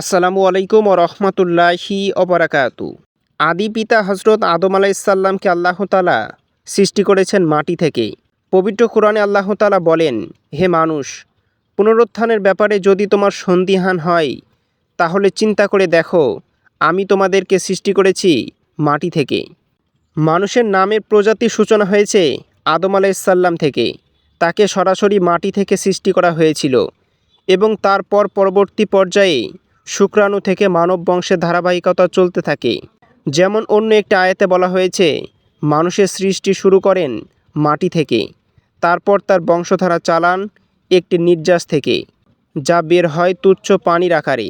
আসসালামু আলাইকুম ও রহমতুল্লাহি অবরাকাতু। আদি পিতা হজরত আদম আলাইসাল্লামকে আল্লাহ তাআলা সৃষ্টি করেছেন মাটি থেকে। পবিত্র কোরআনে আল্লাহ তাআলা বলেন, হে মানুষ, পুনরুত্থানের ব্যাপারে যদি তোমার সন্দিহান হয় তাহলে চিন্তা করে দেখো, আমি তোমাদেরকে সৃষ্টি করেছি মাটি থেকে। মানুষের নামের প্রজাতির সূচনা হয়েছে আদম আলাইসাল্লাম থেকে। তাকে সরাসরি মাটি থেকে সৃষ্টি করা হয়েছিল এবং তারপর পরবর্তী পর্যায়ে শুক্রাণু থেকে মানব বংশের ধারাবাহিকতা চলতে থাকে। যেমন অন্য একটি আয়াতে বলা হয়েছে, মানুষের সৃষ্টি শুরু করেন মাটি থেকে, তারপর তার বংশধারা চালান একটি নির্যাস থেকে, যা বের হয় তুচ্ছ পানির আকারে।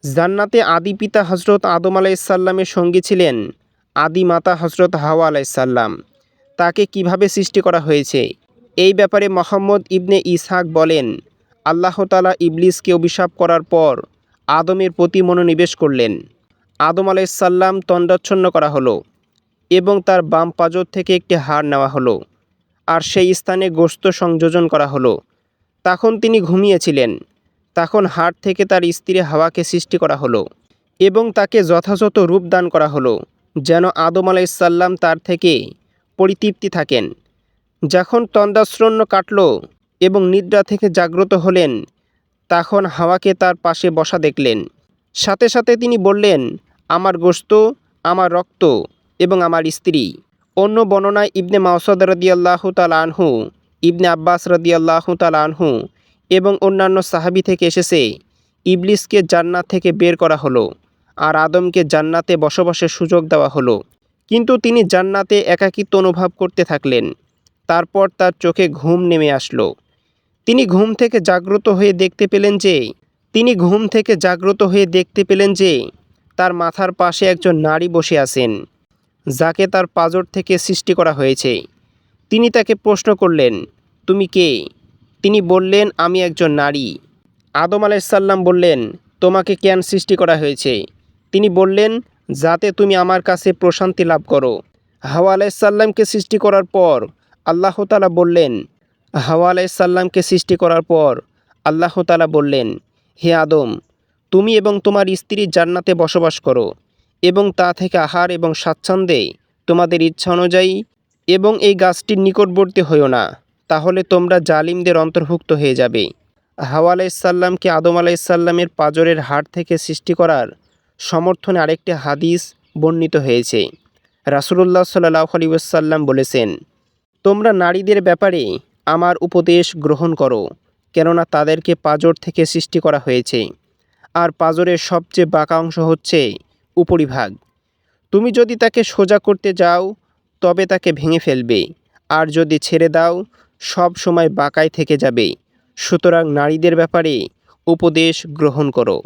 জান্নাতে আদি পিতা হজরত আদম আলাইসাল্লামের সঙ্গী ছিলেন আদি মাতা হজরত হাওয়া আলাইসাল্লাম। তাকে কিভাবে সৃষ্টি করা হয়েছে এই ব্যাপারে মুহাম্মদ ইবনে ইসহাক বলেন, আল্লাহ তাআলা ইবলিসকে অভিশাপ করার পর আদমের প্রতি মনোনিবেশ করলেন। আদম আলাইসাল্লাম তণ্ডাচ্ছন্ন করা হলো এবং তার বাম পাজর থেকে একটি হাড় নেওয়া হলো আর সেই স্থানে গোশত সংযোজন করা হলো। তখন তিনি ঘুমিয়েছিলেন। তখন হাড় থেকে তার স্ত্রী হাওয়াকে সৃষ্টি করা হলো এবং তাকে যথাযথ রূপ দান করা হলো যেন আদম আলাইসাল্লাম তার থেকে পরিতৃপ্তি থাকেন। যখন তন্দ্রাচ্ছন্ন কাটল এবং নিদ্রা থেকে জাগ্রত হলেন, তখন হাওয়াকে তার পাশে বসা দেখলেন। সাথে সাথে তিনি বললেন, আমার গোশত, আমার রক্ত এবং আমার স্ত্রী। অন্য বর্ণনায় ইবনে মাসউদ রাদিয়াল্লাহু তাআলা আনহু, ইবনে আব্বাস রাদিয়াল্লাহু তাআলা আনহু এবং অন্যান্য সাহাবী থেকে এসেছে, ইবলিসকে জান্নাত থেকে বের করা হলো আর আদমকে জান্নাতে বসবাসের সুযোগ দেওয়া হলো। কিন্তু তিনি জান্নাতে একাকিত্ব অনুভব করতে থাকলেন। তারপর তার চোখে ঘুম নেমে আসলো। তিনি ঘুম থেকে জাগ্রত হয়ে দেখতে পেলেন যে তার মাথার পাশে একজন নারী বসে আছেন, যাকে তার পাজর থেকে সৃষ্টি করা হয়েছে। তিনি তাকে প্রশ্ন করলেন, তুমি কে? তিনি বললেন, আমি একজন নারী। আদম আলাইসাল্লাম বললেন, তোমাকে কেন সৃষ্টি করা হয়েছে? তিনি বললেন, যাতে তুমি আমার কাছে প্রশান্তি লাভ করো। হাওয়া আলাইসাল্লামকে সৃষ্টি করার পর আল্লাহ তাআলা বললেন, হে আদম, তুমি এবং তোমার স্ত্রী জান্নাতে বসবাস করো এবং তা থেকে আহার এবং স্বাচ্ছন্দ্যে তোমাদের ইচ্ছা অনুযায়ী, এবং এই গাছটির নিকটবর্তী হইও না, তাহলে তোমরা জালিমদের অন্তর্ভুক্ত হয়ে যাবে। হাওয়া আলাইসাল্লামকে আদম আলাইসাল্লামের পাজরের হাড় থেকে সৃষ্টি করার সমর্থনে আরেকটি হাদিস বর্ণিত হয়েছে। রাসূলুল্লাহ সাল্লাল্লাহু আলাইহি ওয়াসাল্লাম বলেছেন, তোমরা নারীদের ব্যাপারে আমার উপদেশ গ্রহণ করো, কেননা তাদেরকে পাজর থেকে সৃষ্টি করা হয়েছে আর পাজরের সবচেয়ে বাঁকা অংশ হচ্ছে উপরিভাগ। তুমি যদি তাকে সোজা করতে যাও তবে তাকে ভেঙে ফেলবে, আর যদি ছেড়ে দাও সব সময় বাঁকাই থেকে যাবে। সুতরাং নারীদের ব্যাপারে উপদেশ গ্রহণ করো।